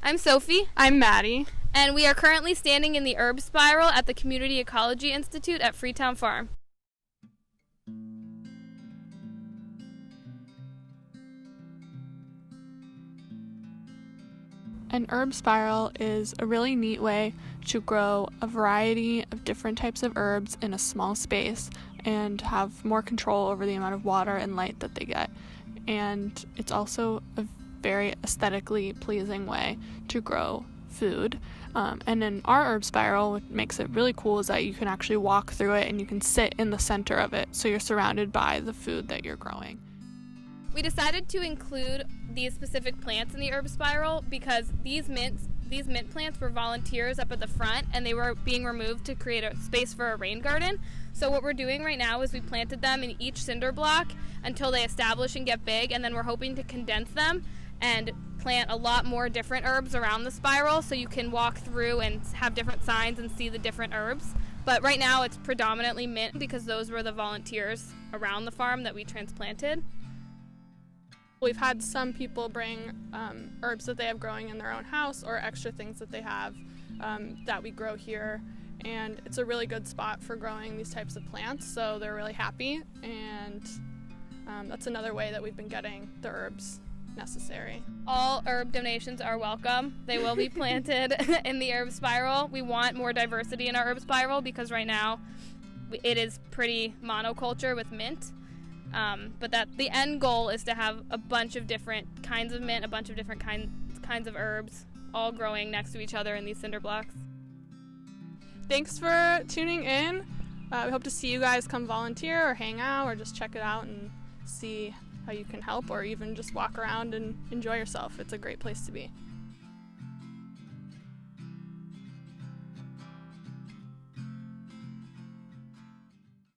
I'm Sophie. I'm Maddie. And we are currently standing in the herb spiral at the Community Ecology Institute at Freetown Farm. An herb spiral is a really neat way to grow a variety of different types of herbs in a small space and have more control over the amount of water and light that they get. And it's also a very aesthetically pleasing way to grow food. And in our herb spiral, what makes it really cool is that you can actually walk through it and you can sit in the center of it, so you're surrounded by the food that you're growing. We decided to include these specific plants in the herb spiral because these mint plants were volunteers up at the front, and they were being removed to create a space for a rain garden. So what we're doing right now is we planted them in each cinder block until they establish and get big, and then we're hoping to condense them and plant a lot more different herbs around the spiral so you can walk through and have different signs and see the different herbs. But right now it's predominantly mint because those were the volunteers around the farm that we transplanted. We've had some people bring herbs that they have growing in their own house or extra things that they have that we grow here, and it's a really good spot for growing these types of plants, so they're really happy, and that's another way that we've been getting the herbs necessary. All herb donations are welcome. They will be planted in the herb spiral. We want more diversity in our herb spiral because right now it is pretty monoculture with mint. But that the end goal is to have a bunch of different kinds of mint, a bunch of different kinds of herbs, all growing next to each other in these cinder blocks. Thanks for tuning in. We hope to see you guys come volunteer or hang out or just check it out and see how you can help, or even just walk around and enjoy yourself. It's a great place to be.